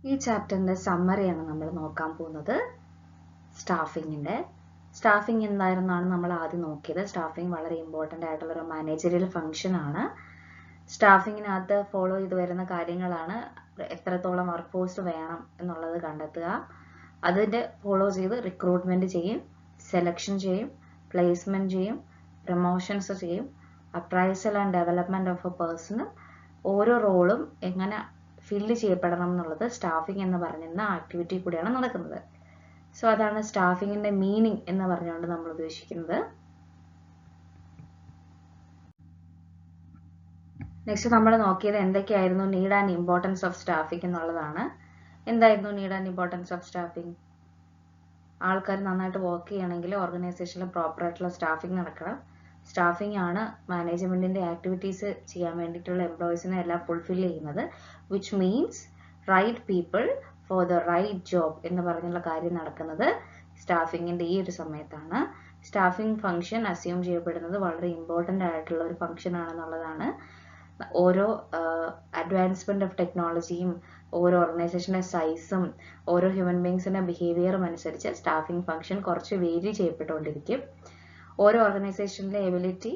ഈ ചാപ്റ്ററിന്റെ സമ്മറിയാണ് നമ്മൾ നോക്കാൻ പോകുന്നത്. സ്റ്റാഫിംഗ് എന്തായിരുന്നാണ് നമ്മൾ ആദ്യം നോക്കിയത്. സ്റ്റാഫിംഗ് വളരെ ഇമ്പോർട്ടൻ്റ് ആയിട്ടുള്ള ഒരു മാനേജറിയൽ ഫംഗ്ഷൻ ആണ്. സ്റ്റാഫിങ്ങിനകത്ത് ഫോളോ ചെയ്ത് വരുന്ന കാര്യങ്ങളാണ് എത്രത്തോളം വർക്ക് ഫോഴ്സ് വേണം എന്നുള്ളത് കണ്ടെത്തുക, അതിൻ്റെ ഫോളോ ചെയ്ത് റിക്രൂട്ട്മെന്റ് ചെയ്യും, സെലക്ഷൻ ചെയ്യും, പ്ലേസ്മെന്റ് ചെയ്യും, പ്രൊമോഷൻസ് ചെയ്യും, appraisal and development of A personal. ഓരോ റോളും എങ്ങനെ ഫില്ല് ചെയ്യപ്പെടണം എന്നുള്ളത് സ്റ്റാഫിംഗ് എന്ന് പറയുന്ന ആക്ടിവിറ്റി കൂടിയാണ് നടക്കുന്നത്. സോ അതാണ് സ്റ്റാഫിങ്ങിന്റെ മീനിങ് എന്ന് പറഞ്ഞുകൊണ്ട് നമ്മൾ ഉദ്ദേശിക്കുന്നത്. നെക്സ്റ്റ് നമ്മൾ നോക്കിയത് എന്തൊക്കെയായിരുന്നു need and importance of staffing എന്നുള്ളതാണ്. എന്തായിരുന്നു need and importance of staffing? ആൾക്കാർ നന്നായിട്ട് വർക്ക് ചെയ്യണമെങ്കിൽ ഓർഗനൈസേഷനിൽ പ്രോപ്പർ ആയിട്ടുള്ള സ്റ്റാഫിംഗ് നടക്കണം. സ്റ്റാഫിംഗ് ആണ് മാനേജ്മെന്റിന്റെ ആക്ടിവിറ്റീസ് ചെയ്യാൻ വേണ്ടിയിട്ടുള്ള എംപ്ലോയീസിനെ എല്ലാം ഫുൾഫിൽ ചെയ്യുന്നത്. Which means right people for the right job എന്ന് പറഞ്ഞുള്ള കാര്യം നടക്കുന്നത് സ്റ്റാഫിങ്ങിന്റെ ഈ ഒരു സമയത്താണ്. സ്റ്റാഫിംഗ് ഫംഗ്ഷൻ അസ്യൂം ചെയ്യപ്പെടുന്നത് വളരെ ഇമ്പോർട്ടൻ്റ് ആയിട്ടുള്ള ഒരു ഫംഗ്ഷൻ ആണെന്നുള്ളതാണ്. ഓരോ അഡ്വാൻസ്മെന്റ് ഓഫ് ടെക്നോളജിയും ഓരോ ഓർഗനൈസേഷന്റെ സൈസും ഓരോ ഹ്യൂമൻ ബീങ്സിന്റെ ബിഹേവിയറും അനുസരിച്ച് സ്റ്റാഫിംഗ് ഫംഗ്ഷൻ കുറച്ച് വേരി ചെയ്യപ്പെട്ടുകൊണ്ടിരിക്കും. ഓരോ ഓർഗനൈസേഷനിലെ എബിലിറ്റി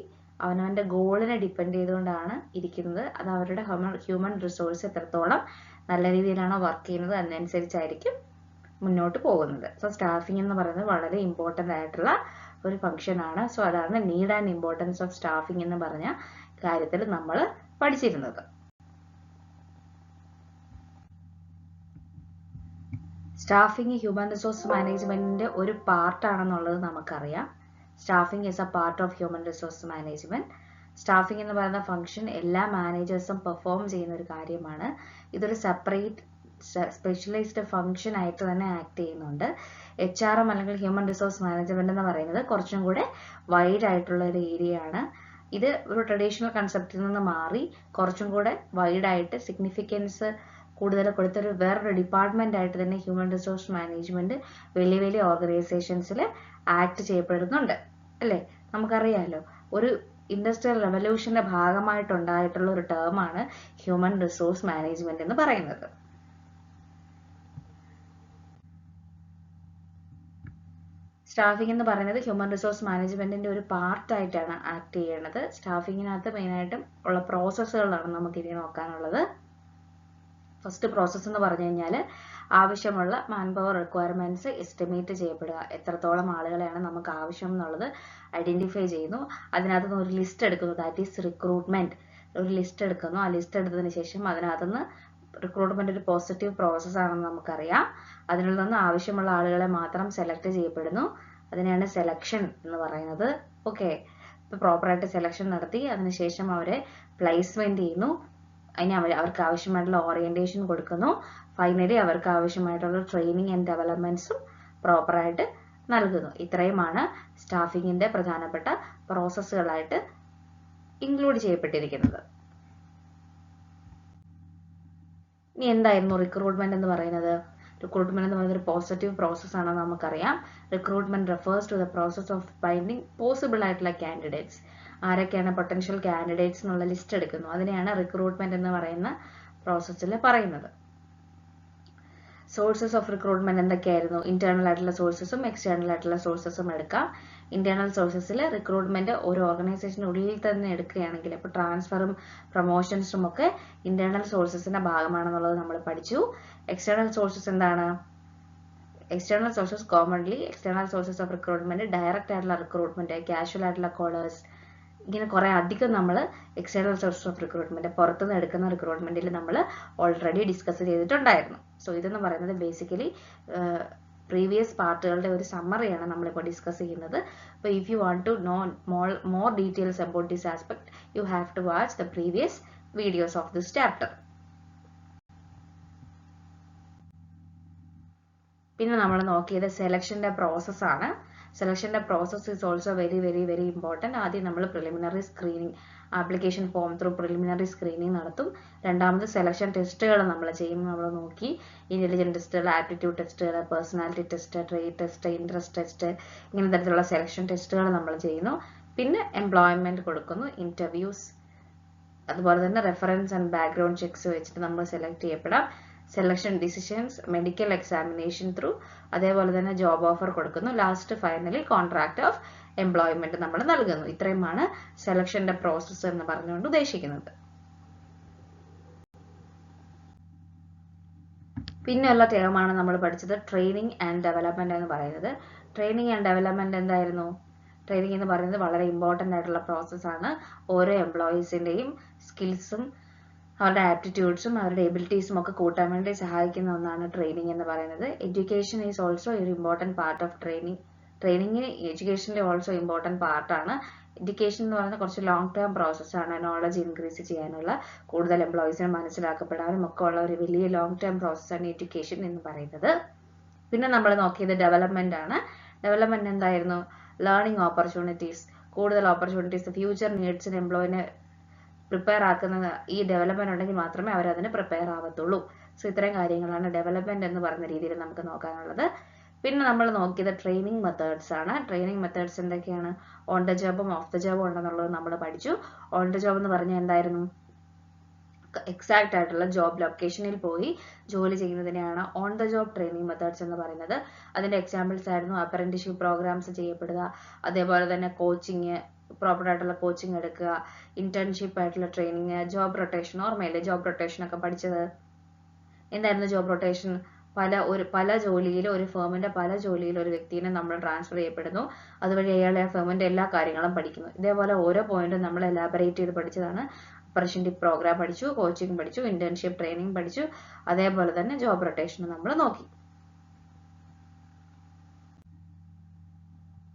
അവനവന്റെ ഗോളിനെ ഡിപ്പെൻഡ് ചെയ്തുകൊണ്ടാണ് ഇരിക്കുന്നത്. അത് അവരുടെ ഹ്യൂമൻ റിസോഴ്സ് എത്രത്തോളം നല്ല രീതിയിലാണോ വർക്ക് ചെയ്യുന്നത് അതിനനുസരിച്ചായിരിക്കും മുന്നോട്ട് പോകുന്നത്. സോ സ്റ്റാഫിംഗ് എന്ന് പറയുന്നത് വളരെ ഇമ്പോർട്ടൻ്റ് ആയിട്ടുള്ള ഒരു ഫംഗ്ഷൻ ആണ്. സോ അതാണ് need and importance of staffing എന്ന് പറഞ്ഞ കാര്യത്തിൽ നമ്മൾ പഠിച്ചിരുന്നത്. സ്റ്റാഫിംഗ് ഹ്യൂമൻ റിസോഴ്സ് മാനേജ്മെന്റിന്റെ ഒരു പാർട്ടാണെന്നുള്ളത് നമുക്കറിയാം. Staffing is A part of human resource management. Staffing എന്ന് പറയുന്ന ഫംഗ്ഷൻ എല്ലാ മാനേജേഴ്സും പെർഫോം ചെയ്യുന്ന ഒരു കാര്യമാണ്. ഇതൊരു സെപ്പറേറ്റ് സ്പെഷ്യലൈസ്ഡ് ഫംഗ്ഷൻ ആയിട്ട് തന്നെ ആക്ട് ചെയ്യുന്നുണ്ട്. HRM അല്ലെങ്കിൽ ഹ്യൂമൻ റിസോഴ്സ് മാനേജ്മെന്റ് എന്ന് പറയുന്നത് കുറച്ചും കൂടെ വൈഡ് ആയിട്ടുള്ള ഒരു ഏരിയ ആണ്. ഇത് ഒരു ട്രഡീഷണൽ കൺസെപ്റ്റിൽ നിന്ന് മാറി കുറച്ചും കൂടെ വൈഡ് ആയിട്ട് സിഗ്നിഫിക്കൻസ് കൂടുതൽ കൊടുത്തൊരു വേറൊരു ഡിപ്പാർട്ട്മെന്റ് ആയിട്ട് തന്നെ ഹ്യൂമൻ റിസോഴ്സ് മാനേജ്മെന്റ് വലിയ വലിയ ഓർഗനൈസേഷൻസിൽ ആക്ട് ചെയ്യപ്പെടുന്നുണ്ട് അല്ലേ? നമുക്കറിയാമല്ലോ, ഒരു ഇൻഡസ്ട്രിയൽ റെവല്യൂഷന്റെ ഭാഗമായിട്ടുണ്ടായിട്ടുള്ള ഒരു ടേമാണ് ഹ്യൂമൻ റിസോഴ്സ് മാനേജ്മെന്റ് എന്ന് പറയുന്നത്. സ്റ്റാഫിംഗ് എന്ന് പറയുന്നത് ഹ്യൂമൻ റിസോഴ്സ് മാനേജ്മെന്റിന്റെ ഒരു പാർട്ടായിട്ടാണ് ആക്ട് ചെയ്യുന്നത്. സ്റ്റാഫിങ്ങിനകത്ത് മെയിനായിട്ടും ഉള്ള പ്രോസസ്സുകളാണ് നമുക്ക് ഇനി നോക്കാനുള്ളത്. ഫസ്റ്റ് പ്രോസസ്സ് എന്ന് പറഞ്ഞു കഴിഞ്ഞാൽ ആവശ്യമുള്ള മാൻ പവർ റിക്വയർമെന്റ്സ് എസ്റ്റിമേറ്റ് ചെയ്യപ്പെടുക. എത്രത്തോളം ആളുകളെയാണ് നമുക്ക് ആവശ്യം എന്നുള്ളത് ഐഡന്റിഫൈ ചെയ്യുന്നു. അതിനകത്ത് നിന്ന് ഒരു ലിസ്റ്റ് എടുക്കുന്നു, ദാറ്റ് ഈസ് റിക്രൂട്ട്മെന്റ്. ഒരു ലിസ്റ്റ് എടുക്കുന്നു. ആ ലിസ്റ്റ് എടുത്തതിന് ശേഷം അതിനകത്തുനിന്ന് റിക്രൂട്ട്മെന്റ് ഒരു പോസിറ്റീവ് പ്രോസസ് ആണെന്ന് നമുക്കറിയാം. അതിൽ നിന്ന് ആവശ്യമുള്ള ആളുകളെ മാത്രം സെലക്ട് ചെയ്യപ്പെടുന്നു. അതിനെയാണ് സെലക്ഷൻ എന്ന് പറയുന്നത്. ഓക്കെ, ഇപ്പൊ പ്രോപ്പറായിട്ട് സെലക്ഷൻ നടത്തി അതിനുശേഷം അവരെ പ്ലേസ്മെന്റ് ചെയ്യുന്നു. അതിന് അവർക്ക് ആവശ്യമായിട്ടുള്ള ഓറിയന്റേഷൻ കൊടുക്കുന്നു. ഫൈനലി അവർക്ക് ആവശ്യമായിട്ടുള്ള ട്രെയിനിങ് ആൻഡ് ഡെവലപ്മെന്റ്സും പ്രോപ്പറായിട്ട് നൽകുന്നു. ഇത്രയുമാണ് സ്റ്റാഫിങ്ങിന്റെ പ്രധാനപ്പെട്ട പ്രോസസ്സുകളായിട്ട് ഇൻക്ലൂഡ് ചെയ്യപ്പെട്ടിരിക്കുന്നത്. ഇനി എന്തായിരുന്നു റിക്രൂട്ട്മെന്റ് എന്ന് പറയുന്നത്? റിക്രൂട്ട്മെന്റ് എന്ന് പറയുന്നത് ഒരു പോസിറ്റീവ് പ്രോസസ് ആണെന്ന് നമുക്കറിയാം. Recruitment refers to the process of finding possible ആയിട്ടുള്ള കാൻഡിഡേറ്റ്സ്. ആരൊക്കെയാണ് പൊട്ടൻഷ്യൽ കാൻഡിഡേറ്റ്സ് എന്നുള്ള ലിസ്റ്റ് എടുക്കുന്നു. അതിനെയാണ് റിക്രൂട്ട്മെന്റ് എന്ന് പറയുന്ന പ്രോസസ്സിൽ പറയുന്നത്. സോഴ്സസ് ഓഫ് റിക്രൂട്ട്മെന്റ് എന്തൊക്കെയായിരുന്നു? ഇന്റേണൽ ആയിട്ടുള്ള സോഴ്സസും എക്സ്റ്റേണൽ ആയിട്ടുള്ള സോഴ്സസും എടുക്കാം. ഇന്റേണൽ സോഴ്സസിൽ റിക്രൂട്ട്മെന്റ് ഒരു ഓർഗനൈസേഷനുള്ളിൽ തന്നെ എടുക്കുകയാണെങ്കിൽ ഇപ്പോൾ ട്രാൻസ്ഫറും പ്രൊമോഷൻസും ഒക്കെ ഇന്റേണൽ സോഴ്സസിന്റെ ഭാഗമാണെന്നുള്ളത് നമ്മൾ പഠിച്ചു. എക്സ്റ്റേണൽ സോഴ്സസ് എന്താണ്? External sources commonly external sources of recruitment direct ആയിട്ടുള്ള റിക്രൂട്ട്മെന്റ്, കാഷ്വൽ ആയിട്ടുള്ള കോളേഴ്സ്, ഇങ്ങനെ കുറെ അധികം നമ്മൾ എക്സ്റ്റേണൽ സോഴ്സസ് ഓഫ് റിക്രൂട്ട്മെന്റ് പുറത്തുനിന്ന് എടുക്കുന്ന റിക്രൂട്ട്മെന്റിൽ നമ്മൾ ഓൾറെഡി ഡിസ്കസ് ചെയ്തിട്ടുണ്ടായിരുന്നു. സോ ഇതെന്ന് പറയുന്നത് ബേസിക്കലി പ്രീവിയസ് പാർട്ടുകളുടെ ഒരു സമ്മറിയാണ് നമ്മളിപ്പോൾ ഡിസ്കസ് ചെയ്യുന്നത്. അപ്പോൾ if you want to know more details about this aspect you have to watch the previous videos of this chapter. പിന്നെ നമ്മൾ നോക്കിയത് സെലക്ഷന്റെ പ്രോസസ് ആണ്. സെലക്ഷന്റെ process is also very very very important. ആദ്യം നമ്മൾ preliminary screening, application form through preliminary screening നടത്തും. രണ്ടാമത് സെലക്ഷൻ ടെസ്റ്റുകൾ നമ്മൾ ചെയ്യും. നമ്മൾ നോക്കി ഇന്റലിജന്റ് ടെസ്റ്റുകൾ, ആപ്റ്റിറ്റ്യൂഡ് ടെസ്റ്റുകൾ, personality test, trade test, interest test, ഇങ്ങനെ തരത്തിലുള്ള സെലക്ഷൻ ടെസ്റ്റുകൾ നമ്മൾ ചെയ്യുന്നു. പിന്നെ എംപ്ലോയ്മെന്റ് കൊടുക്കുന്നു, ഇന്റർവ്യൂസ്, അതുപോലെ തന്നെ റെഫറൻസ് ആൻഡ് ബാക്ക്ഗ്രൗണ്ട് ചെക്സ് വെച്ചിട്ട് നമ്മൾ സെലക്ട് ചെയ്യപ്പെടാം. Selection decisions, medical examination through, അതേപോലെ തന്നെ ജോബ് ഓഫർ കൊടുക്കുന്നു, last finally contract of employment നമ്മൾ നൽകുന്നു. ഇത്രയുമാണ് സെലക്ഷന്റെ പ്രോസസ്സ് എന്ന് പറഞ്ഞുകൊണ്ട് ഉദ്ദേശിക്കുന്നത്. പിന്നെയുള്ള ടേമാണ് നമ്മൾ പഠിച്ചത് ട്രെയിനിങ് ആൻഡ് ഡെവലപ്മെന്റ് എന്ന് പറയുന്നത്. ട്രെയിനിങ് ആൻഡ് ഡെവലപ്മെന്റ് എന്തായിരുന്നു? ട്രെയിനിങ് എന്ന് പറയുന്നത് വളരെ ഇമ്പോർട്ടൻ്റ് ആയിട്ടുള്ള പ്രോസസ്സാണ്. ഓരോ എംപ്ലോയീസിൻ്റെയും സ്കിൽസും അവരുടെ ആപ്റ്റിറ്റ്യൂഡ്സും അവരുടെ എബിലിറ്റീസും ഒക്കെ കൂട്ടാൻ വേണ്ടി സഹായിക്കുന്ന ഒന്നാണ് ട്രെയിനിങ് എന്ന് പറയുന്നത്. എഡ്യൂക്കേഷൻ ഈസ് ഓൾസോ ഒരു ഇമ്പോർട്ടൻറ്റ് പാർട്ട് ഓഫ് ട്രെയിനിങ്. ട്രെയിനിങ്ങിന് എഡ്യൂക്കേഷനിലെ ഓൾസോ ഇമ്പോർട്ടൻറ്റ് പാർട്ടാണ്. എഡ്യൂക്കേഷൻ എന്ന് പറയുന്നത് കുറച്ച് ലോങ് ടേം പ്രോസസ്സാണ്. നോളജ് ഇൻക്രീസ് ചെയ്യാനുള്ള, കൂടുതൽ എംപ്ലോയീസിനെ മനസ്സിലാക്കപ്പെടാനും ഒക്കെ ഉള്ള ഒരു വലിയ ലോങ് ടേം പ്രോസസ്സാണ് എഡ്യൂക്കേഷൻ എന്ന് പറയുന്നത്. പിന്നെ നമ്മൾ നോക്കിയത് ഡെവലപ്മെന്റ് ആണ്. ഡെവലപ്മെന്റ് എന്തായിരുന്നു? ലേണിംഗ് ഓപ്പർച്യൂണിറ്റീസ്, കൂടുതൽ ഓപ്പർച്യൂണിറ്റീസ്, ഫ്യൂച്ചർ നീഡ്സിന് എംപ്ലോയിനെ പ്രിപ്പയർ ആക്കുന്നത് ഈ ഡെവലപ്മെന്റ് ഉണ്ടെങ്കിൽ മാത്രമേ അവരതിന് പ്രിപ്പയർ ആവത്തുള്ളൂ. സോ ഇത്രയും കാര്യങ്ങളാണ് ഡെവലപ്മെന്റ് എന്ന് പറയുന്ന രീതിയിൽ നമുക്ക് നോക്കാനുള്ളത്. പിന്നെ നമ്മൾ നോക്കിയത് ട്രെയിനിങ് മെത്തേഡ്സ് ആണ്. ട്രെയിനിങ് മെത്തേഡ്സ് എന്തൊക്കെയാണ്? ഓൺ ദ ജോബും ഓഫ് ദ ജോബും ഉണ്ടെന്നുള്ളത് നമ്മൾ പഠിച്ചു. ഓൺ ദ ജോബ് എന്ന് പറഞ്ഞാൽ എന്തായിരുന്നു? എക്സാക്ട് ആയിട്ടുള്ള ജോബ് ലൊക്കേഷനിൽ പോയി ജോലി ചെയ്യുന്നതിനെയാണ് on the job training methods എന്ന് പറയുന്നത്. അതിന്റെ എക്സാമ്പിൾസ് ആയിരുന്നു അപ്രന്റീസ്ഷിപ്പ് പ്രോഗ്രാംസ് ചെയ്യപ്പെടുക, അതേപോലെ തന്നെ കോച്ചിങ്, പ്രോപ്പർ ആയിട്ടുള്ള കോച്ചിങ് എടുക്കുക, ഇന്റേൺഷിപ്പ് ആയിട്ടുള്ള ട്രെയിനിങ്, ജോബ് റൊട്ടേഷൻ. ഓർമ്മയില്ലേ ജോബ് റൊട്ടേഷൻ ഒക്കെ പഠിച്ചത്? എന്തായിരുന്നു ജോബ് റൊട്ടേഷൻ? പല ജോലിയിൽ, ഒരു ഫേമിന്റെ പല ജോലിയിൽ ഒരു വ്യക്തിനെ നമ്മൾ ട്രാൻസ്ഫർ ചെയ്യപ്പെടുന്നു. അതുവഴി അയാൾ ആ ഫേമിന്റെ എല്ലാ കാര്യങ്ങളും പഠിക്കുന്നു. ഇതേപോലെ ഓരോ പോയിന്റും നമ്മൾ എലാബറേറ്റ് ചെയ്ത് പഠിച്ചതാണ്. അപ്രന്റീസ്ഷിപ്പ് പ്രോഗ്രാം പഠിച്ചു, കോച്ചിങ് പഠിച്ചു, ഇന്റേൺഷിപ്പ് ട്രെയിനിങ് പഠിച്ചു, അതേപോലെ തന്നെ ജോബ് റൊട്ടേഷൻ നമ്മൾ നോക്കി.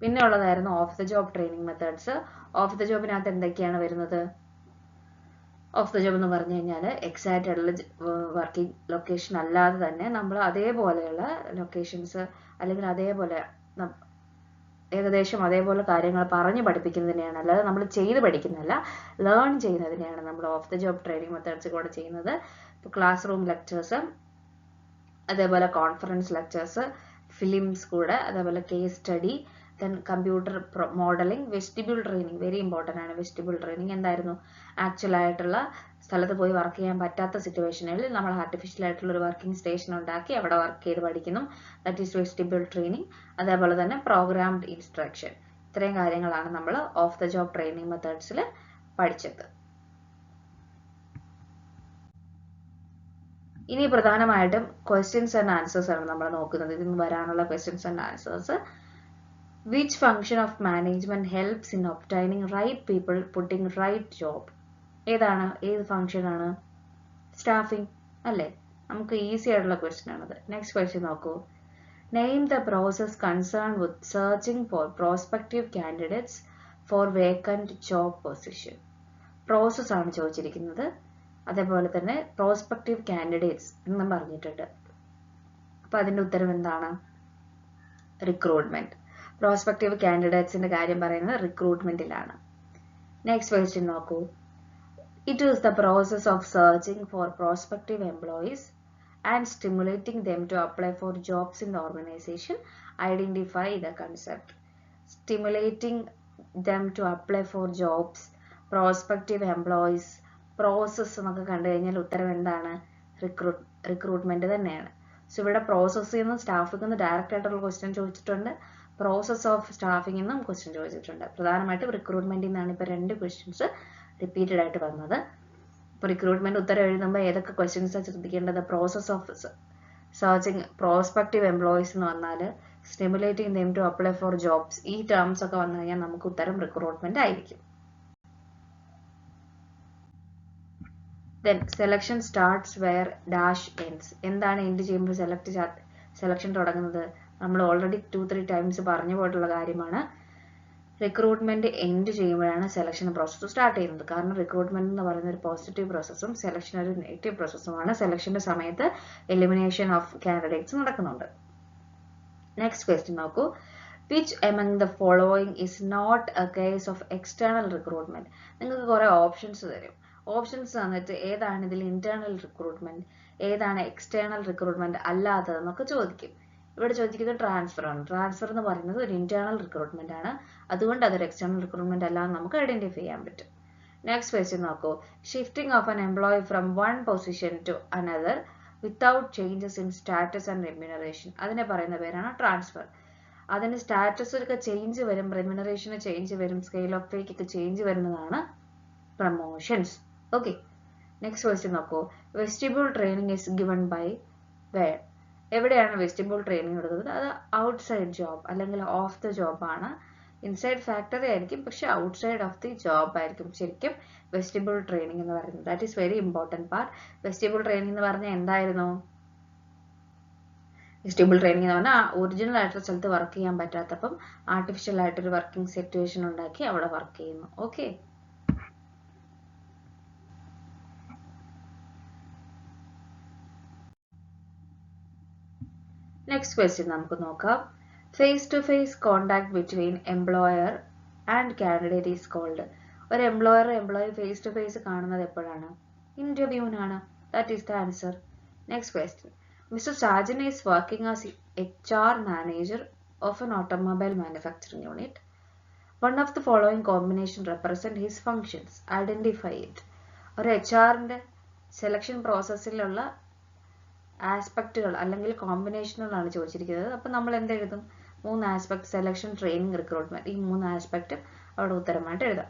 പിന്നെ ഉള്ളതായിരുന്നു off the job training methods. Of the ജോബിനകത്ത് എന്തൊക്കെയാണ് വരുന്നത്? ഓഫ് ദ ജോബ് എന്ന് പറഞ്ഞു കഴിഞ്ഞാൽ എക്സാക്റ്റ് ആയിട്ടുള്ള വർക്കിംഗ് ലൊക്കേഷൻ അല്ലാതെ തന്നെ നമ്മൾ അതേപോലെയുള്ള ലൊക്കേഷൻസ് അല്ലെങ്കിൽ അതേപോലെ ഏകദേശം അതേപോലെ കാര്യങ്ങൾ പറഞ്ഞ് പഠിപ്പിക്കുന്നതിനെയാണ്, അല്ലാതെ നമ്മൾ ചെയ്ത് പഠിക്കുന്നതല്ല, ലേൺ ചെയ്യുന്നതിനെയാണ് നമ്മൾ of the job training methods കൂടെ ചെയ്യുന്നത്. ഇപ്പോൾ ക്ലാസ് റൂം ലെക്ചേഴ്സ്, അതേപോലെ കോൺഫറൻസ് ലെക്ചേഴ്സ്, ഫിലിംസ് കൂടെ, അതേപോലെ case study, then computer modelling, vestibule training very important ആണ്. വെസ്റ്റിബ്യൂൾ ട്രെയിനിങ് എന്തായിരുന്നു? ആക്ച്വൽ ആയിട്ടുള്ള സ്ഥലത്ത് പോയി വർക്ക് ചെയ്യാൻ പറ്റാത്ത സിറ്റുവേഷനിൽ നമ്മൾ ആർട്ടിഫിഷ്യൽ ആയിട്ടുള്ള ഒരു വർക്കിംഗ് സ്റ്റേഷൻ ഉണ്ടാക്കി അവിടെ വർക്ക് ചെയ്ത് പഠിക്കുന്നു. That is vestibule training. അതേപോലെ തന്നെ പ്രോഗ്രാംഡ് ഇൻസ്ട്രക്ഷൻ. ഇത്രയും കാര്യങ്ങളാണ് നമ്മൾ ഓഫ് ദ ജോബ് ട്രെയിനിങ് മെത്തേഡ്സിൽ പഠിച്ചത്. ഇനി പ്രധാനമായിട്ടും ക്വസ്റ്റ്യൻസ് ആൻഡ് ആൻസേഴ്സ് ആണ് നമ്മൾ നോക്കുന്നത്. ഇതിൽ നിന്ന് വരാനുള്ള questions and answers. Which function of management helps in obtaining right people putting right job? ഏതാണ്? ഏത് ഫംഗ്ഷൻ ആണ്? സ്റ്റാഫിംഗ് അല്ലേ? നമുക്ക് ഈസി ആയിട്ടുള്ള ക്വസ്റ്റ്യൻ ആണത്. നെക്സ്റ്റ് ക്വസ്റ്റ്യൻ നോക്കൂ. Name the process concern with searching for prospective candidates four vacant job position. Process ആണ് ചോദിച്ചിരിക്കുന്നത്. അതേപോലെ തന്നെ പ്രോസ്പെക്റ്റീവ് കാൻഡിഡേറ്റ്സ് എന്നും പറഞ്ഞിട്ടുണ്ട്. അപ്പൊ അതിന്റെ ഉത്തരം എന്താണ്? റിക്രൂട്ട്മെന്റ്. പ്രോസ്പെക്റ്റീവ് കാൻഡിഡേറ്റ്സിന്റെ കാര്യം പറയുന്നത് റിക്രൂട്ട്മെന്റിലാണ്. നെക്സ്റ്റ് ക്വസ്റ്റ്യൻ നോക്കൂ. It is the process of searching for prospective employees and stimulating them to apply for jobs in the organisation. Identify the concept. Stimulating them to apply for jobs, prospective employees, process എന്നൊക്കെ കണ്ടു കഴിഞ്ഞാൽ ഉത്തരം എന്താണ്? Recruitment തന്നെയാണ്. So ഇവിടെ പ്രോസസ്സിൽ നിന്ന് സ്റ്റാഫിൽ നിന്ന് ഡയറക്റ്റ് ആയിട്ടുള്ള ക്വസ്റ്റ്യൻ ചോദിച്ചിട്ടുണ്ട്, പ്രോസസ് ഓഫ് സ്റ്റാഫിംഗ് എന്നും ക്വസ്റ്റ്യൻ ചോദിച്ചിട്ടുണ്ട്. പ്രധാനമായിട്ടും റിക്രൂട്ട്മെന്റിൽ നിന്നാണ് ഇപ്പോൾ 2 ക്വസ്റ്റ്യൻസ് റിപ്പീറ്റഡ് ആയിട്ട് വന്നത്. ഇപ്പോൾ റിക്രൂട്ട്മെന്റ് ഉത്തരം എഴുതുമ്പോൾ ഏതൊക്കെ ക്വസ്റ്റ്യൻസ് ശ്രദ്ധിക്കേണ്ടത്? Process of searching prospective employees എന്ന് വന്നാൽ stimulating them to apply for jobs, ഈ ടേംസ് ഒക്കെ വന്നു കഴിഞ്ഞാൽ നമുക്ക് ഉത്തരം റിക്രൂട്ട്മെന്റ് ആയിരിക്കും. Then selection starts where dash ends. എന്താണ് എൻഡ് ചെയ്യുമ്പോൾ സെലക്ഷൻ തുടങ്ങുന്നത്? നമ്മൾ ഓൾറെഡി 2-3 ടൈംസ് പറഞ്ഞു പോയിട്ടുള്ള കാര്യമാണ്. റിക്രൂട്ട്മെന്റ് എൻഡ് ചെയ്യുമ്പോഴാണ് സെലക്ഷൻ പ്രോസസ്സ് സ്റ്റാർട്ട് ചെയ്യുന്നത്. കാരണം റിക്രൂട്ട്മെന്റ് എന്ന് പറയുന്ന ഒരു പോസിറ്റീവ് പ്രോസസ്സും സെലക്ഷൻ ഒരു നെഗറ്റീവ് പ്രോസസ്സുമാണ്. സെലക്ഷന്റെ സമയത്ത് എലിമിനേഷൻ ഓഫ് കാൻഡിഡേറ്റ്സ് നടക്കുന്നുണ്ട്. നെക്സ്റ്റ് ക്വസ്റ്റ്യൻ നോക്കൂ. Which among the following is not a case of external recruitment? നിങ്ങൾക്ക് കുറെ ഓപ്ഷൻസ് തരും. ഓപ്ഷൻസ് തന്നിട്ട് ഏതാണ് ഇതിൽ ഇന്റേണൽ റിക്രൂട്ട്മെന്റ്, ഏതാണ് എക്സ്റ്റേണൽ റിക്രൂട്ട്മെന്റ് അല്ലാത്തതെന്നൊക്കെ ചോദിക്കും. ഇവിടെ ചോദിക്കുന്നത് ട്രാൻസ്ഫർ ആണ്. ട്രാൻസ്ഫർ എന്ന് പറയുന്നത് ഒരു ഇന്റേണൽ റിക്രൂട്ട്മെന്റ് ആണ്. അതുകൊണ്ട് അതൊരു എക്സ്റ്റേണൽ റിക്രൂട്ട്മെന്റ് അല്ലാതെ നമുക്ക് ഐഡന്റിഫൈ ചെയ്യാൻ പറ്റും. നെക്സ്റ്റ് ക്വസ്റ്റ്യൻ നോക്കൂ. Shifting of an employee from one position to another without changes in status and remuneration. അതിനെ പറയുന്ന പേരാണ് ട്രാൻസ്ഫർ. അതിന് സ്റ്റാറ്റസിലൊക്കെ ചേഞ്ച് വരും, റെമ്യൂണറേഷന് ചേഞ്ച് വരും, സ്കെയിൽ ഓഫ് പേക്കൊക്കെ ചേഞ്ച് വരുന്നതാണ് പ്രൊമോഷൻസ്. ഓക്കെ, നെക്സ്റ്റ് ക്വസ്റ്റ്യൻ നോക്കൂ. Vestibule training is given by where? എവിടെയാണ് വെസ്റ്റിബ്യൂൾ ട്രെയിനിങ് കൊടുക്കുന്നത്? അത് ഔട്ട്സൈഡ് ജോബ് അല്ലെങ്കിൽ ഓഫ് ദ ജോബ് ആണ്. ഇൻസൈഡ് ഫാക്ടറി ആയിരിക്കും, പക്ഷെ ഔട്ട്സൈഡ് ഓഫ് ദി ജോബ് ആയിരിക്കും ശരിക്കും വെസ്റ്റിബ്യൂൾ ട്രെയിനിങ് എന്ന് പറയുന്നത്. That is very important part. Vestibule training എന്ന് പറഞ്ഞാൽ എന്തായിരുന്നു? വെസ്റ്റിബ്യൂൾ ട്രെയിനിങ് എന്ന് പറഞ്ഞാൽ ഒറിജിനൽ ആയിട്ടുള്ള സ്ഥലത്ത് വർക്ക് ചെയ്യാൻ പറ്റാത്തപ്പം ആർട്ടിഫിഷ്യൽ ആയിട്ടൊരു വർക്കിംഗ് സിറ്റുവേഷൻ ഉണ്ടാക്കി അവിടെ വർക്ക് ചെയ്യുന്നു. ഓക്കെ, നെക്സ്റ്റ് ക്വസ്റ്റ്യൻ നമുക്ക് നോക്കാം. Face to face contact between employer and candidate is called. ഒരു employer employee face to face കാണുന്നത് എപ്പോഴാണ്? ഇന്റർവ്യൂവിനാണ്. That is the answer. Next question. Mister Sajan is working as HR manager of an automobile manufacturing unit. One of the following combination represent his functions. Identify it. ഒരു HR-ന്റെ selection പ്രോസസ്സിലുള്ള ആസ്പെക്റ്റുകൾ അല്ലെങ്കിൽ കോമ്പിനേഷനുകളാണ് ചോദിച്ചിരിക്കുന്നത്. അപ്പം നമ്മൾ എന്തെഴുതും? 3 aspect: selection, training, recruitment. ഈ 3 ആസ്പെക്റ്റും അവിടെ ഉത്തരമായിട്ട് എഴുതാം.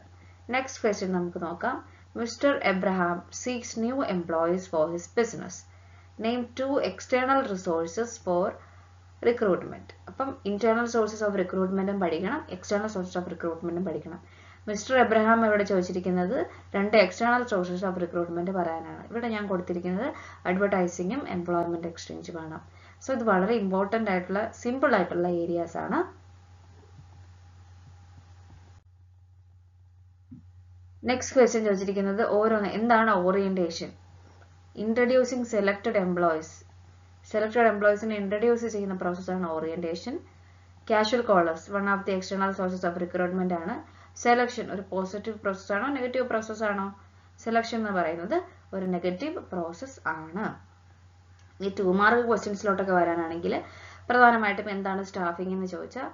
Next question നമുക്ക് നോക്കാം. Mister Abraham seeks new employees for his business. Name 2 external resources four recruitment. അപ്പം ഇന്റേണൽ സോഴ്സസ് ഓഫ് റിക്രൂട്ട്മെന്റും പഠിക്കണം, എക്സ്റ്റേണൽ സോഴ്സസ് ഓഫ് റിക്രൂട്ട്മെന്റും പഠിക്കണം. മിസ്റ്റർ എബ്രഹാം ഇവിടെ ചോദിച്ചിരിക്കുന്നത് 2 എക്സ്റ്റേണൽ സോഴ്സസ് ഓഫ് റിക്രൂട്ട്മെന്റ് പറയാനാണ്. ഇവിടെ ഞാൻ കൊടുത്തിരിക്കുന്നത് അഡ്വർടൈസിങ്ങും എംപ്ലോയ്മെന്റ് എക്സ്ചേഞ്ചുമാണ്. സോ ഇത് വളരെ ഇമ്പോർട്ടൻ്റ് ആയിട്ടുള്ള സിമ്പിൾ ആയിട്ടുള്ള ഏരിയാസ് ആണ്. നെക്സ്റ്റ് ക്വസ്റ്റ്യൻ ചോദിച്ചിരിക്കുന്നത് ഓരോന്ന് എന്താണ് orientation? Introducing selected employees. Selected എംപ്ലോയീസിനെ ഇൻട്രൊഡ്യൂസ് ചെയ്യുന്ന പ്രോസസ്സാണ് orientation. Casual callers one of the external sources of recruitment ആണ്. സെലക്ഷൻ ഒരു പോസിറ്റീവ് പ്രോസസ് ആണോ നെഗറ്റീവ് പ്രോസസ് ആണോ? സെലക്ഷൻ എന്ന് പറയുന്നത് ഒരു നെഗറ്റീവ് പ്രോസസ് ആണ്. ഈ 2 മാർക്ക് ക്വസ്റ്റ്യൻസിലോട്ടൊക്കെ വരാനാണെങ്കിൽ പ്രധാനമായിട്ടും എന്താണ് സ്റ്റാഫിംഗ് എന്ന് ചോദിച്ചാൽ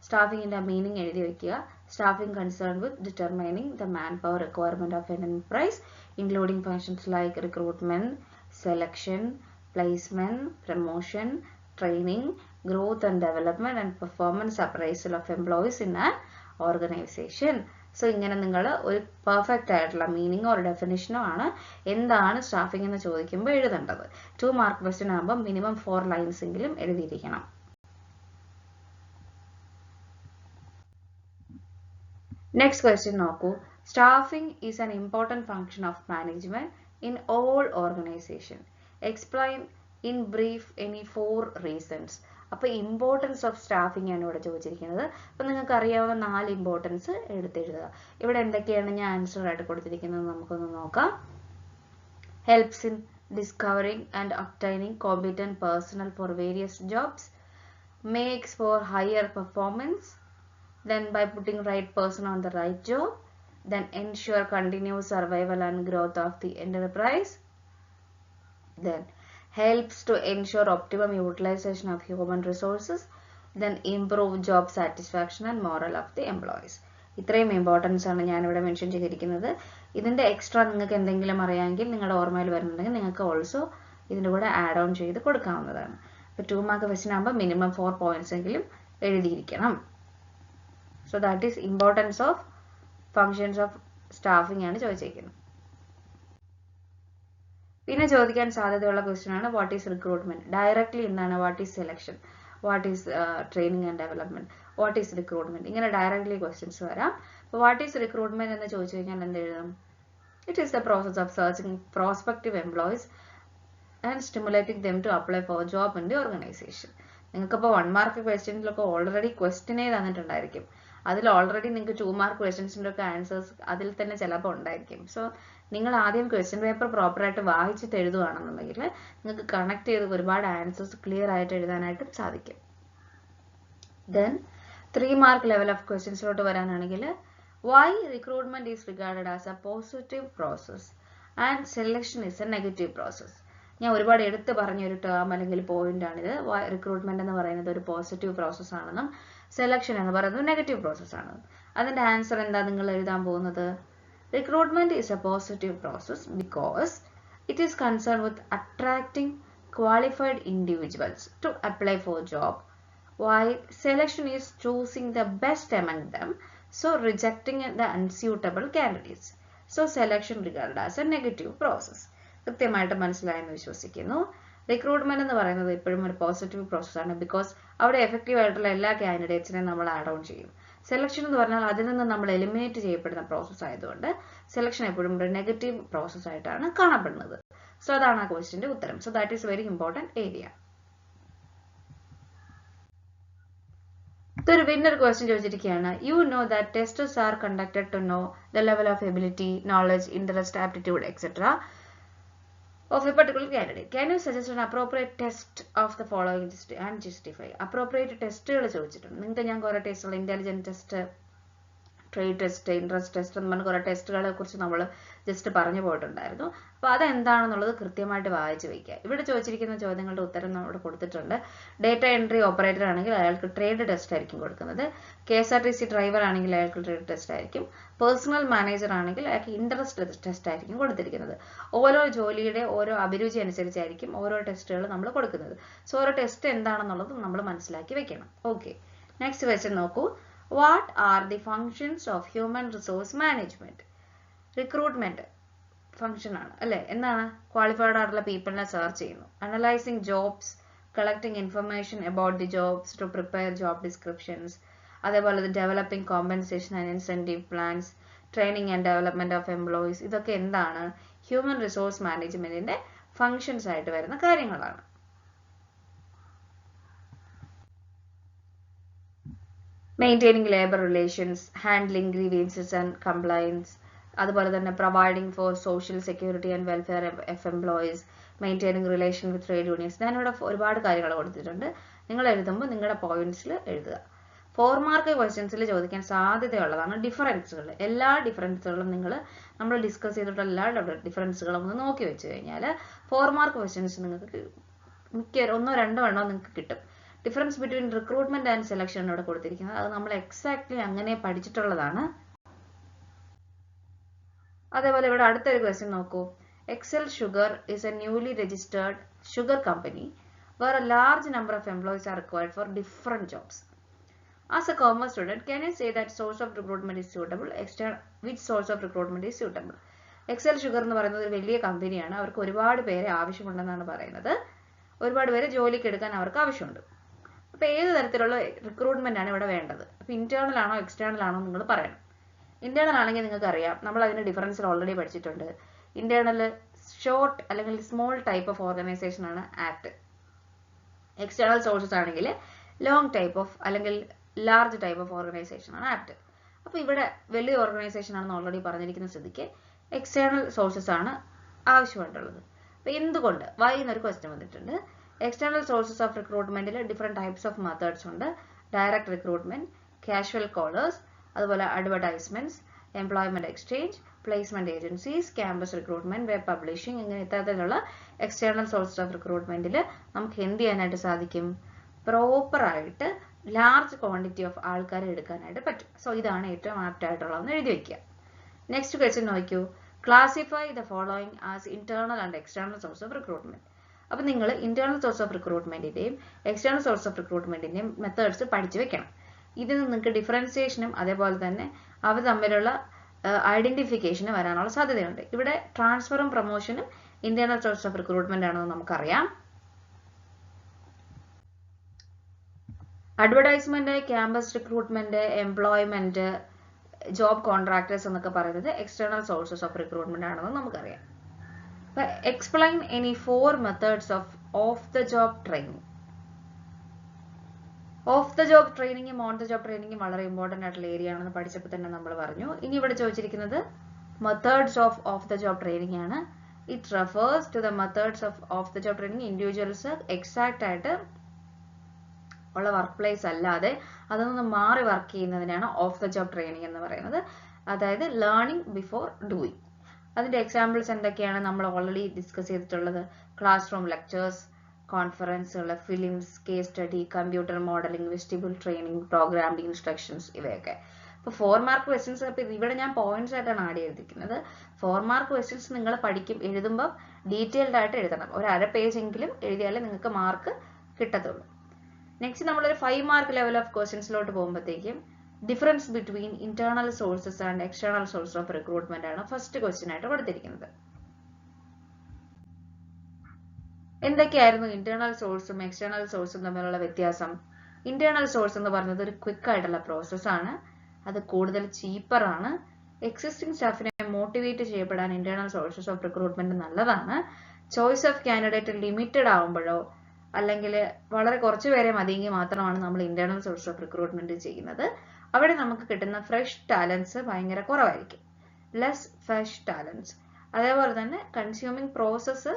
സ്റ്റാഫിങ്ങിന്റെ മീനിങ് എഴുതി വെക്കുക. Staffing concern with determining the man power requirement of N enterprise including functions like recruitment, selection, placement, promotion, training, growth and development and performance appraisal of employees in an organization. So ഇങ്ങനെ നിങ്ങൾ ഒരു perfect ആയിട്ടുള്ള മീനിങ്ങോ ഒരു ഡെഫിനിഷനോ ആണ് എന്താണ് staffing എന്ന് ചോദിക്കുമ്പോൾ എഴുതേണ്ടത്. 2 മാർക്ക് ക്വസ്റ്റ്യൻ ആകുമ്പോൾ മിനിമം 4 ലൈൻസ് എങ്കിലും എഴുതിയിരിക്കണം. നെക്സ്റ്റ് ക്വസ്റ്റ്യൻ നോക്കൂ. Staffing is an important function of management in all organisation. Explain in brief any 4 reasons. അപ്പോൾ ഇമ്പോർട്ടൻസ് ഓഫ് സ്റ്റാഫിംഗ് ആണ് ഇവിടെ ചോദിച്ചിരിക്കുന്നത്. അപ്പം നിങ്ങൾക്ക് അറിയാവുന്ന 4 ഇമ്പോർട്ടൻസ് എടുത്തെഴുതുക. ഇവിടെ എന്തൊക്കെയാണ് ഞാൻ ആൻസർ ആയിട്ട് കൊടുത്തിരിക്കുന്നത് നമുക്കൊന്ന് നോക്കാം. Helps in discovering and obtaining competent personnel for various jobs. Makes for higher performance. Then by putting right person on the right job. Then ensure continuous survival and growth of the enterprise. Then helps to ensure optimum utilization of human resources. Then improve job satisfaction and morale of the employees. ഇത്രയും importance ആണ് ഞാനിവിടെ mention ചെയ്തിരിക്കുന്നത്. ഇതിൻ്റെ extra നിങ്ങൾക്ക് എന്തെങ്കിലും അറിയാമെങ്കിൽ നിങ്ങളുടെ ഓർമ്മയിൽ വരുന്നുണ്ടെങ്കിൽ നിങ്ങൾക്ക് ഓൾസോ ഇതിൻ്റെ കൂടെ ആഡ് ഓൺ ചെയ്ത് കൊടുക്കാവുന്നതാണ്. ഇപ്പോൾ 2 മാർക്ക് ക്വസ്റ്റ്യൻ ആകുമ്പോൾ മിനിമം 4 പോയിന്റ്സ് എങ്കിലും എഴുതിയിരിക്കണം. So that is importance of functions of staffing ആണ് ചോദിച്ചിരിക്കുന്നത്. പിന്നെ ചോദിക്കാൻ സാധ്യതയുള്ള ക്വസ്റ്റ്യൻ ആണ് വാട്ട് ഈസ് റിക്രൂട്ട്മെന്റ്. ഡയറക്ട്ലി എന്താണ് what is selection, what is training and development, what is recruitment. ഇങ്ങനെ ഡയറക്ട്ലി ക്വസ്റ്റ്യൻസ് വരാം. അപ്പോൾ വാട്ട് ഈസ് റിക്രൂട്ട്മെന്റ് എന്ന് ചോദിച്ചു കഴിഞ്ഞാൽ എന്ത് എഴുതാം? It is the process of searching prospective employees and stimulating them to apply for job in the organisation. നിങ്ങൾക്കിപ്പോൾ 1 mark ക്വസ്റ്റ്യൻസിലൊക്കെ already ക്വസ്റ്റ്യനേ തന്നിട്ടുണ്ടായിരിക്കും. അതിൽ ഓൾറെഡി നിങ്ങൾക്ക് 2 മാർക്ക് ക്വസ്റ്റ്യൻസിൻ്റെ ഒക്കെ ആൻസേഴ്സ് അതിൽ തന്നെ ചിലപ്പോൾ ഉണ്ടായിരിക്കും. സോ നിങ്ങൾ ആദ്യം ക്വസ്റ്റ്യൻ പേപ്പർ പ്രോപ്പറായിട്ട് വായിച്ചിട്ട് എഴുതുകയാണെന്നുണ്ടെങ്കിൽ നിങ്ങൾക്ക് കണക്ട് ചെയ്ത് ഒരുപാട് ആൻസേഴ്സ് ക്ലിയർ ആയിട്ട് എഴുതാനായിട്ടും സാധിക്കും. ദെൻ 3 മാർക്ക് ലെവൽ ഓഫ് ക്വസ്റ്റ്യൻസിലോട്ട് വരാനാണെങ്കിൽ why recruitment is regarded as a positive process and selection is a negative process. ഞാൻ ഒരുപാട് എടുത്ത് പറഞ്ഞൊരു ടേം അല്ലെങ്കിൽ പോയിന്റ് ആണിത്. റിക്രൂട്ട്മെന്റ് എന്ന് പറയുന്നത് ഒരു പോസിറ്റീവ് പ്രോസസ് ആണെന്നും സെലക്ഷൻ എന്ന് പറയുന്നത് നെഗറ്റീവ് പ്രോസസ് ആണെന്നും. അതിന്റെ ആൻസർ എന്താ നിങ്ങൾ എഴുതാൻ പോകുന്നത്? Recruitment is A positive process because it is concern with attracting qualified individuals to apply for job, while selection is choosing the best among them, so rejecting the unsuitable candidates. So selection regarded as a negative process. കൃത്യമായിട്ട് മനസ്സിലായെന്ന് വിശ്വസിക്കുന്നു. Recruitment എന്ന് പറയുന്നത് എപ്പോഴും ഒരു positive പ്രോസസ്സാണ്, because അവിടെ effective ആയിട്ടുള്ള എല്ലാ കാൻഡിഡേറ്റ്സിനെയും നമ്മൾ ആഡ് ഓൺ ചെയ്യും. സെലക്ഷൻ എന്ന് പറഞ്ഞാൽ അതിൽ നിന്ന് നമ്മൾ എലിമിനേറ്റ് ചെയ്യപ്പെടുന്ന പ്രോസസ്സ് ആയതുകൊണ്ട് സെലക്ഷൻ എപ്പോഴും ഒരു നെഗറ്റീവ് പ്രോസസ്സ് ആയിട്ടാണ് കാണപ്പെടുന്നത്. സോ അതാണ് ആ ക്വസ്റ്റ്യന്റെ ഉത്തരം. So that is very important area. ഇതൊരു വിന്നർ ക്വസ്റ്റ്യൻ ചോദിച്ചിരിക്കുകയാണ്. You know that tests are conducted to know the level of ability, knowledge, interest, aptitude etcetera of a particular candidate. Can you suggest an appropriate test of the following and justify? Appropriate ടെസ്റ്റുകൾ ചോദിച്ചിട്ടുണ്ട്. നിങ്ങൾക്ക് ഞാൻ കുറെ ടെസ്റ്റുകൾ, intelligent test, trade test, interest test എന്ന് പറഞ്ഞ കുറെ ടെസ്റ്റുകളെ കുറിച്ച് നമ്മൾ ജസ്റ്റ് പറഞ്ഞു പോയിട്ടുണ്ടായിരുന്നു. അപ്പോൾ അതെന്താണെന്നുള്ളത് കൃത്യമായിട്ട് വായിച്ചു വയ്ക്കുക. ഇവിടെ ചോദിച്ചിരിക്കുന്ന ചോദ്യങ്ങളുടെ ഉത്തരം നമ്മൾ കൊടുത്തിട്ടുണ്ട്. ഡേറ്റ എൻട്രി ഓപ്പറേറ്റർ ആണെങ്കിൽ അയാൾക്ക് ട്രേഡ് ടെസ്റ്റ് ആയിരിക്കും കൊടുക്കുന്നത്. KSRTC ഡ്രൈവർ ആണെങ്കിൽ അയാൾക്ക് ട്രേഡ് ടെസ്റ്റ് ആയിരിക്കും. പേഴ്സണൽ മാനേജർ ആണെങ്കിൽ അയാൾക്ക് ഇൻട്രസ്റ്റ് ടെസ്റ്റ് ആയിരിക്കും കൊടുത്തിരിക്കുന്നത്. ഓരോ ജോലിയുടെ ഓരോ അഭിരുചി അനുസരിച്ചായിരിക്കും ഓരോ ടെസ്റ്റുകൾ നമ്മൾ കൊടുക്കുന്നത്. സോ ഓരോ ടെസ്റ്റ് എന്താണെന്നുള്ളത് നമ്മൾ മനസ്സിലാക്കി വെക്കണം. ഓക്കെ, നെക്സ്റ്റ് ക്വസ്റ്റ്യൻ നോക്കൂ. What are the functions of human resource management? Recruitment function ആണ് അല്ലെ. എന്താണ്? ക്വാളിഫൈഡ് ആയിട്ടുള്ള പീപ്പിളിനെ സെർച്ച് ചെയ്യുന്നു, analysing jobs, collecting information about the jobs to prepare job descriptions, അതേപോലെ developing compensation and incentive plans, training and development of employees. ഇതൊക്കെ എന്താണ്? Human resource മാനേജ്മെന്റിന്റെ ഫംഗ്ഷൻസ് ആയിട്ട് വരുന്ന കാര്യങ്ങളാണ്. Maintaining labour relations, handling grievances and compliance, അതുപോലെ തന്നെ providing for social security and welfare of employees, maintaining relation with trade unions. ഞാനിവിടെ ഒരുപാട് കാര്യങ്ങൾ കൊടുത്തിട്ടുണ്ട്. നിങ്ങൾ എഴുതുമ്പോൾ നിങ്ങളുടെ പോയിന്റ്സിൽ എഴുതുക. 4 മാർക്ക് ക്വസ്റ്റ്യൻസിൽ ചോദിക്കാൻ സാധ്യതയുള്ളതാണ് ഡിഫറൻസുകൾ. എല്ലാ ഡിഫറൻസുകളും നമ്മൾ ഡിസ്കസ് ചെയ്തിട്ടുള്ള എല്ലാ ഡിഫറൻസുകളും ഒന്ന് നോക്കി വെച്ച് കഴിഞ്ഞാൽ 4 മാർക്ക് ക്വസ്റ്റ്യൻസ് നിങ്ങൾക്ക് മിക്ക 1-2 എണ്ണോ നിങ്ങൾക്ക് കിട്ടും. Difference between recruitment and selection ഇവിടെ കൊടുത്തിരിക്കുന്നത്. അത് നമ്മൾ എക്സാക്ട്ലി അങ്ങനെ പഠിച്ചിട്ടുള്ളതാണ്. അതേപോലെ ഇവിടെ അടുത്തൊരു ക്വസ്റ്റ്യൻ നോക്കൂ. Excel sugar is a newly registered sugar company where a large number of employees are required for different jobs. As a commerce student, can you say that source of recruitment is suitable? Which source of recruitment is suitable? Excel sugar എന്ന് പറയുന്നത് ഒരു വലിയ കമ്പനിയാണ്. അവർക്ക് ഒരുപാട് പേരെ ആവശ്യമുണ്ടെന്നാണ് പറയുന്നത്. ഒരുപാട് പേരെ ജോലിക്ക് എടുക്കാൻ അവർക്ക് ആവശ്യമുണ്ട്. അപ്പോൾ ഏത് തരത്തിലുള്ള റിക്രൂട്ട്മെന്റ് ആണ് ഇവിടെ വേണ്ടത്? അപ്പോൾ ഇന്റേണൽ ആണോ എക്സ്റ്റേണൽ ആണോ നിങ്ങൾ പറയണം. ഇന്റേണൽ ആണെങ്കിൽ നിങ്ങൾക്ക് അറിയാം, നമ്മൾ അതിന്റെ ഡിഫറൻസിൽ ഓൾറെഡി പഠിച്ചിട്ടുണ്ട്. ഇന്റേണൽ ഷോർട്ട് അല്ലെങ്കിൽ സ്മോൾ ടൈപ്പ് ഓഫ് ഓർഗനൈസേഷൻ ആണ് ആക്ട്. എക്സ്റ്റേണൽ സോഴ്സസ് ആണെങ്കിൽ ലോങ് ടൈപ്പ് ഓഫ് അല്ലെങ്കിൽ ലാർജ് ടൈപ്പ് ഓഫ് ഓർഗനൈസേഷൻ ആണ് ആക്ട്. അപ്പോൾ ഇവിടെ വലിയ ഓർഗനൈസേഷൻ ആണെന്ന് ഓൾറെഡി പറഞ്ഞിരിക്കുന്ന സ്ഥിതിക്ക് എക്സ്റ്റേണൽ സോഴ്സസ് ആണ് ആവശ്യമായിട്ടുള്ളത്. അപ്പോൾ എന്തുകൊണ്ട്? വൈ എന്നൊരു ക്വസ്റ്റ്യൻ വന്നിട്ടുണ്ട്. എക്സ്റ്റേണൽ സോഴ്സസ് ഓഫ് റിക്രൂട്ട്മെന്റിൽ ഡിഫറെന്റ് ടൈപ്സ് ഓഫ് മെത്തേഡ്സ് ഉണ്ട്. ഡയറക്റ്റ് റിക്രൂട്ട്മെന്റ്, കാഷ്വൽ കോളേഴ്സ്, അതുപോലെ advertisements, employment exchange, placement agencies, campus recruitment, web publishing, ഇങ്ങനെ ഇത്തരത്തിലുള്ള എക്സ്റ്റേണൽ സോഴ്സസ് ഓഫ് റിക്രൂട്ട്മെന്റിൽ നമുക്ക് എന്ത് ചെയ്യാനായിട്ട് സാധിക്കും? പ്രോപ്പറായിട്ട് ലാർജ് ക്വാണ്ടിറ്റി ഓഫ് ആൾക്കാരെ എടുക്കാനായിട്ട് പറ്റും. സോ ഇതാണ് ഏറ്റവും ആപ്റ്റ് ആയിട്ടുള്ളതെന്ന് എഴുതി വയ്ക്കുക. നെക്സ്റ്റ് ക്വസ്റ്റ്യൻ നോക്കൂ. Classify the following as internal and external source of recruitment. അപ്പോൾ നിങ്ങൾ ഇന്റേണൽ സോഴ്സ് ഓഫ് റിക്രൂട്ട്മെന്റിന്റെയും എക്സ്റ്റേണൽ സോഴ്സ് ഓഫ് റിക്രൂട്ട്മെന്റിന്റെയും മെത്തേഡ്സ് പഠിച്ചു വെക്കണം. ഇതിൽ നിങ്ങൾക്ക് ഡിഫറൻസിയേഷനും അതേപോലെ തന്നെ അവ തമ്മിലുള്ള ഐഡന്റിഫിക്കേഷന് വരാനുള്ള സാധ്യതയുണ്ട്. ഇവിടെ ട്രാൻസ്ഫറും പ്രൊമോഷനും ഇന്റേണൽ സോഴ്സ് ഓഫ് റിക്രൂട്ട്മെന്റ് ആണെന്ന് നമുക്കറിയാം. Advertisement, campus recruitment, employment, job contractors എന്നൊക്കെ പറയുന്നത് എക്സ്റ്റേണൽ സോഴ്സസ് ഓഫ് റിക്രൂട്ട്മെന്റ് ആണെന്ന് നമുക്കറിയാം. Explain any 4 methods of the job training. Off the job ട്രെയിനിങ്ങും ഓൺ ദ ജോബ് ട്രെയിനിങ്ങും വളരെ ഇമ്പോർട്ടന്റ് ആയിട്ടുള്ള ഏരിയ ആണെന്ന് പഠിച്ചപ്പോൾ തന്നെ നമ്മൾ പറഞ്ഞു. ഇനി ഇവിടെ ചോദിച്ചിരിക്കുന്നത് methods of the job training ആണ്. It refers to the methods of the job training individuals exact ആയിട്ട് ഉള്ള വർക്ക് പ്ലേസ് അല്ലാതെ അതിൽ നിന്ന് മാറി വർക്ക് ചെയ്യുന്നതിനാണ് ഓഫ് ദ ജോബ് ട്രെയിനിങ് എന്ന് പറയുന്നത്. അതായത് ലേണിംഗ് ബിഫോർ ഡൂയിങ്. അതിന്റെ എക്സാമ്പിൾസ് എന്തൊക്കെയാണ്? നമ്മൾ ഓൾറെഡി ഡിസ്കസ് ചെയ്തിട്ടുള്ളത്. ക്ലാസ് റൂം ലെക്ചേഴ്സ്, കോൺഫറൻസുകൾ, films, case study, computer modelling, vestibule training, programming instructions, ഇവയൊക്കെ. അപ്പോൾ 4 മാർക്ക് ക്വസ്റ്റ്യൻസ്, അപ്പോൾ ഇവിടെ ഞാൻ പോയിന്റ്സ് ആയിട്ടാണ് ആഡ് ചെയ്തിരിക്കുന്നത്. 4 മാർക്ക് ക്വസ്റ്റ്യൻസ് നിങ്ങൾ എഴുതുമ്പോൾ ഡീറ്റെയിൽഡ് ആയിട്ട് എഴുതണം. ഒരു അര പേജ് എങ്കിലും എഴുതിയാലേ നിങ്ങൾക്ക് മാർക്ക് കിട്ടത്തുള്ളൂ. നെക്സ്റ്റ് നമ്മളൊരു 5 മാർക്ക് ലെവൽ ഓഫ് ക്വസ്റ്റ്യൻസിലോട്ട് പോകുമ്പോഴത്തേക്കും difference between internal sources and external source of recruitment ആണ് ഫസ്റ്റ് ക്വസ്റ്റ്യൻ ആയിട്ട് കൊടുത്തിരിക്കുന്നത്. എന്തൊക്കെയായിരുന്നു ഇന്റേണൽ സോഴ്സും എക്സ്റ്റേണൽ സോഴ്സും തമ്മിലുള്ള വ്യത്യാസം? ഇന്റേണൽ സോഴ്സ് എന്ന് പറയുന്നത് ഒരു ക്വിക്ക് ആയിട്ടുള്ള പ്രോസസ്സാണ്. അത് കൂടുതൽ ചീപ്പർ ആണ്. എക്സിസ്റ്റിംഗ് സ്റ്റാഫിനെ മോട്ടിവേറ്റ് ചെയ്യപ്പെടാൻ ഇന്റേണൽ സോഴ്സസ് ഓഫ് റിക്രൂട്ട്മെന്റ് നല്ലതാണ്. ചോയ്സ് ഓഫ് കാൻഡിഡേറ്റ് ലിമിറ്റഡ് ആവുമ്പോഴോ അല്ലെങ്കിൽ വളരെ കുറച്ച് പേരെ മതിയെങ്കിൽ മാത്രമാണ് നമ്മൾ ഇന്റേണൽ സോഴ്സ് ഓഫ് റിക്രൂട്ട്മെന്റ് ചെയ്യുന്നത്. അവിടെ നമുക്ക് കിട്ടുന്ന ഫ്രഷ് ടാലൻസ് ഭയങ്കര കുറവായിരിക്കും, ലെസ് ഫ്രഷ് ടാലൻസ്. അതേപോലെ തന്നെ കൺസ്യൂമിങ് പ്രോസസ്സ്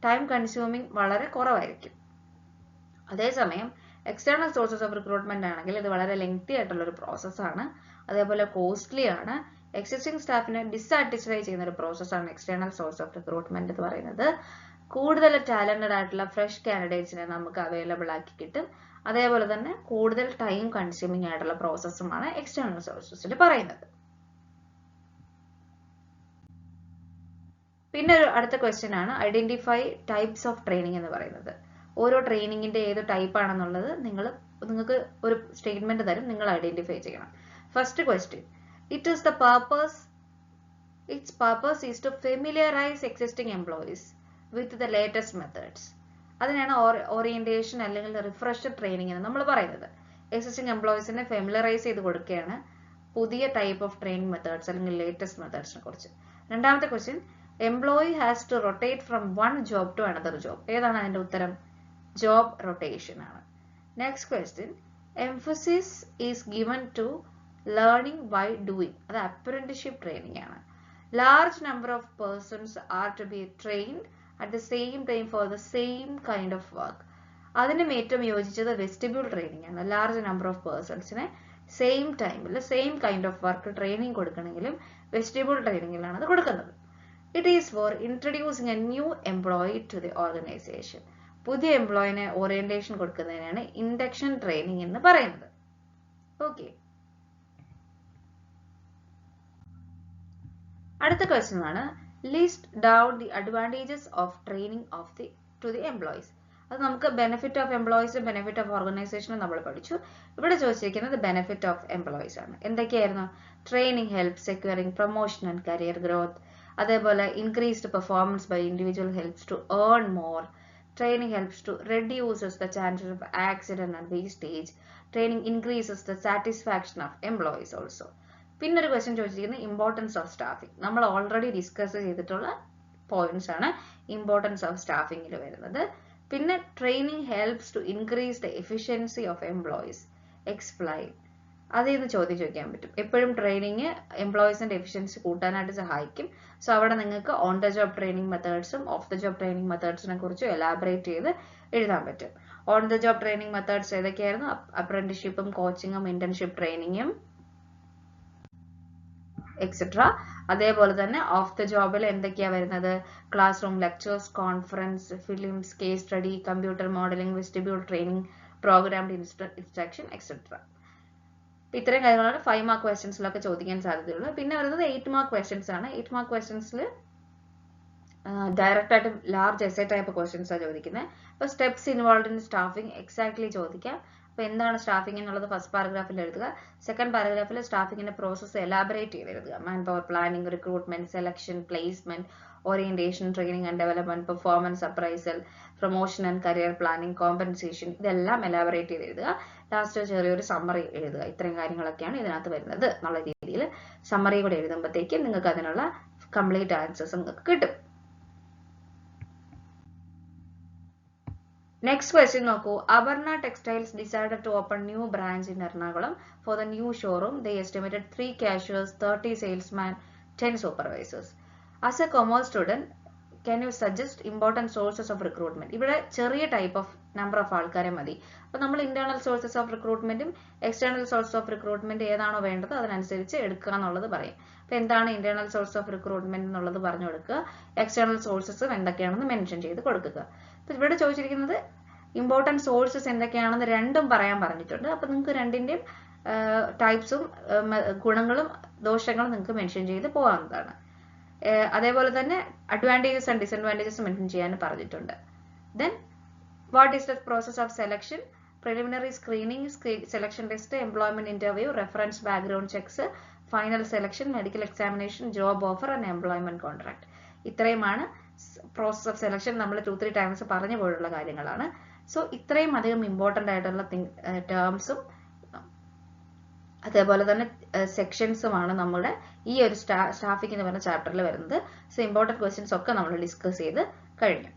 ടൈം കൺസ്യൂമിങ് വളരെ കുറവായിരിക്കും. അതേസമയം എക്സ്റ്റേണൽ സോഴ്സസ് ഓഫ് റിക്രൂട്ട്മെന്റ് ആണെങ്കിൽ ഇത് വളരെ ലെങ്തി ആയിട്ടുള്ള ഒരു പ്രോസസ്സാണ്. അതേപോലെ കോസ്റ്റ്ലി ആണ്. എക്സിസ്റ്റിംഗ് സ്റ്റാഫിനെ ഡിസാറ്റിസ്ഫൈ ചെയ്യുന്ന ഒരു പ്രോസസ്സാണ് എക്സ്റ്റേണൽ സോഴ്സ് ഓഫ് റിക്രൂട്ട്മെന്റ് എന്ന് പറയുന്നത്. കൂടുതൽ ടാലന്റഡ് ആയിട്ടുള്ള ഫ്രഷ് കാൻഡിഡേറ്റ്സിനെ നമുക്ക് അവൈലബിൾ ആക്കി കിട്ടും. അതേപോലെ തന്നെ കൂടുതൽ ടൈം കൺസ്യൂമിങ് ആയിട്ടുള്ള പ്രോസസ്സുമാണ് എക്സ്റ്റേണൽ സോഴ്സസിൽ പറയുന്നത്. പിന്നെ അടുത്ത ക്വസ്റ്റ്യൻ ആണ് ഐഡന്റിഫൈ ടൈപ്സ് ഓഫ് ട്രെയിനിങ് എന്ന് പറയുന്നത്. ഓരോ ട്രെയിനിങ്ങിന്റെ ഏത് ടൈപ്പ് ആണെന്നുള്ളത് നിങ്ങൾക്ക് ഒരു സ്റ്റേറ്റ്മെന്റ് തരും, നിങ്ങൾ ഐഡന്റിഫൈ ചെയ്യണം. First question, its purpose is to familiarize existing employees with the latest methods. അതിനാണ് ഓറിയന്റേഷൻ അല്ലെങ്കിൽ റിഫ്രഷർ ട്രെയിനിങ് എന്ന് നമ്മൾ പറയുന്നത്. എക്സിസ്റ്റിംഗ് എംപ്ലോയീസിനെ ഫെമിലറൈസ് ചെയ്ത് കൊടുക്കുകയാണ് പുതിയ ടൈപ്പ് ഓഫ് ട്രെയിനിങ് മെത്തേഡ്സ് അല്ലെങ്കിൽ ലേറ്റസ്റ്റ് മെത്തേഡ്സിനെ കുറിച്ച്. രണ്ടാമത്തെ question, employee has to rotate from one job to another job. ഏതാണ് അതിന്റെ ഉത്തരം? ജോബ് റൊട്ടേഷൻ ആണ്. Next question, emphasis is given to learning by doing. അത് അപ്രന്റിഷിപ്പ് ട്രെയിനിങ് ആണ്. Large number of persons are to be trained at the same time for the same kind of work. അതിനും ഏറ്റവും യോജിച്ചത് vestibule training ആണ്. Large number of പേഴ്സൺസിനെ same ടൈമിൽ same kind of work training കൊടുക്കണമെങ്കിലും vestibule ട്രെയിനിങ്ങിലാണ് അത് കൊടുക്കുന്നത്. It is for introducing a new employee to the organization. പുതിയ എംപ്ലോയിനെ ഓറിയന്റേഷൻ കൊടുക്കുന്നതിനാണ് ഇൻഡക്ഷൻ ട്രെയിനിങ് എന്ന് പറയുന്നത്. ഓക്കെ, അടുത്ത ക്വസ്റ്റ്യൻ ആണ് list down the advantages of training to the employees. അത് നമുക്ക് ബെനിഫിറ്റ് ഓഫ് എംപ്ലോയീസും ബെനിഫിറ്റ് ഓഫ് ഓർഗനൈസേഷനും നമ്മൾ പഠിച്ചു. ഇവിടെ ചോദിച്ചിരിക്കുന്നത് ബെനിഫിറ്റ് ഓഫ് എംപ്ലോയീസ് ആണ്. എന്തൊക്കെയായിരുന്നു? Training help securing promotion and career growth. അതേപോലെ increased performance by individual helps to earn more. Training helps to reduces the chances of accident and wastage. Training increases the satisfaction of employees also. പിന്നെ ഒരു question ചോദിച്ചിരിക്കുന്നത് importance of staffing. നമ്മൾ already discuss ചെയ്തിട്ടുള്ള points ആണ് importance of സ്റ്റാഫിംഗിൽ വരുന്നത്. പിന്നെ training helps to increase the efficiency of employees. Explain. അതിൽ നിന്ന് ചോദിക്കാൻ പറ്റും. എപ്പോഴും ട്രെയിനിങ് എംപ്ലോയീസിന്റെ എഫിഷ്യൻസി കൂട്ടാനായിട്ട് സഹായിക്കും. സോ അവിടെ നിങ്ങൾക്ക് ഓൺ ദ ജോബ് ട്രെയിനിങ് മെത്തേഡ്സും ഓഫ് ദ ജോബ് ട്രെയിനിങ് മെത്തേഡ്സിനെ കുറിച്ച് എലാബറേറ്റ് ചെയ്ത് എഴുതാൻ പറ്റും. On the job training methods ഏതൊക്കെയായിരുന്നു? അപ്രന്റീസ്ഷിപ്പും കോച്ചിങ്ങും ഇന്റേൺഷിപ്പ് ട്രെയിനിങ്ങും എക്സെട്ര. അതേപോലെ തന്നെ ഓഫ് ദ ജോബിൽ എന്തൊക്കെയാ വരുന്നത്? Classroom lectures, conference, films, case study, computer modelling, vestibule training, programmed instruction etcetera. ഇത്രയും കാര്യങ്ങളാണ് 5 മാർക്ക് ക്വസ്റ്റ്യൻസിലൊക്കെ ചോദിക്കാൻ സാധ്യതയുള്ളൂ. പിന്നെ വരുന്നത് 8 മാർക്ക് ക്വസ്റ്റ്യൻസ് ആണ്. 8 മാർക്ക് ക്വസ്റ്റ്യൻസിൽ ഡയറക്റ്റ് ആയിട്ട് ലാർജ് എസ്സേ ടൈപ്പ് ക്വസ്റ്റ്യൻസ് ആണ് ചോദിക്കുന്നത്. അപ്പോൾ steps involve in staffing exactly ചോദിക്കാം. അപ്പോൾ എന്താണ് സ്റ്റാഫിംഗ് എന്നുള്ളത് ഫസ്റ്റ് പാരഗ്രാഫിൽ എഴുതുക. സെക്കൻഡ് പാരഗ്രാഫിൽ സ്റ്റാഫിംഗിന്റെ പ്രോസസ്സ് എലാബറേറ്റ് ചെയ്ത് എഴുതുക. Man power planning, recruitment, selection, placement, orientation, training and development, performance appraisal, promotion and career planning, compensation, ഇതെല്ലാം എലാബറേറ്റ് ചെയ്ത് എഴുതുക. ലാസ്റ്റ് ചെറിയൊരു സമ്മറി എഴുതുക. ഇത്രയും കാര്യങ്ങളൊക്കെയാണ് ഇതിനകത്ത് വരുന്നത് എന്നുള്ള രീതിയിൽ സമ്മറി കൂടെ എഴുതുമ്പോഴത്തേക്കും നിങ്ങൾക്ക് അതിനുള്ള കംപ്ലീറ്റ് ആൻസേഴ്സ് നിങ്ങൾക്ക് കിട്ടും. നെക്സ്റ്റ് ക്വസ്റ്റ്യൻ നോക്കൂ. Aparna textiles decided to open new branch in Ernakulam. For the new showroom, they estimated 3 cashiers, 30 salesmen, 10 supervisors. As a commerce student, can you suggest important sources of recruitment? ഇവിടെ ചെറിയ type of number of ആൾക്കാരെ മതി. അപ്പോൾ നമ്മൾ internal sources of റിക്രൂട്ട്മെന്റും external source of recruitment ഏതാണോ വേണ്ടത് അതിനനുസരിച്ച് എടുക്കുക എന്നുള്ളത് പറയും. അപ്പോൾ എന്താണ് ഇന്റേണൽ സോഴ്സ് ഓഫ് റിക്രൂട്ട്മെന്റ് എന്നുള്ളത് പറഞ്ഞു കൊടുക്കുക. എക്സ്റ്റേണൽ സോഴ്സസ് എന്തൊക്കെയാണെന്ന് മെൻഷൻ ചെയ്ത് കൊടുക്കുക. അപ്പോൾ ഇവിടെ ചോദിച്ചിരിക്കുന്നത് ഇമ്പോർട്ടൻറ്റ് സോഴ്സസ് എന്തൊക്കെയാണെന്ന് രണ്ടും പറയാൻ പറഞ്ഞിട്ടുണ്ട്. അപ്പോൾ നിങ്ങൾക്ക് രണ്ടിന്റെയും ടൈപ്സും ഗുണങ്ങളും ദോഷങ്ങളും നിങ്ങൾക്ക് മെൻഷൻ ചെയ്ത് പോകാവുന്നതാണ്. അതേപോലെ തന്നെ അഡ്വാൻറ്റേജസ് ആൻഡ് ഡിസഡ്വാൻറ്റേജസ് മെൻഷൻ ചെയ്യാൻ പറഞ്ഞിട്ടുണ്ട്. Then what is the process of selection? Preliminary screening, selection test, employment interview, reference background checks, final selection, medical examination, job offer and employment contract. ഇത്രയുമാണ് പ്രോസസ് ഓഫ് സെലക്ഷൻ. നമ്മൾ 2-3 times പറഞ്ഞു പോലുള്ള കാര്യങ്ങളാണ്. So ഇത്രയും അധികം important ആയിട്ടുള്ള ടേംസും അതേപോലെ തന്നെ സെക്ഷൻസുമാണ് നമ്മുടെ ഈ ഒരു സ്റ്റാഫിംഗ് എന്ന് പറഞ്ഞ ചാപ്റ്ററിൽ വരുന്നത്. സോ ഇമ്പോർട്ടൻറ്റ് ക്വസ്റ്റ്യൻസ് ഒക്കെ നമ്മൾ ഡിസ്കസ് ചെയ്ത് കഴിഞ്ഞു.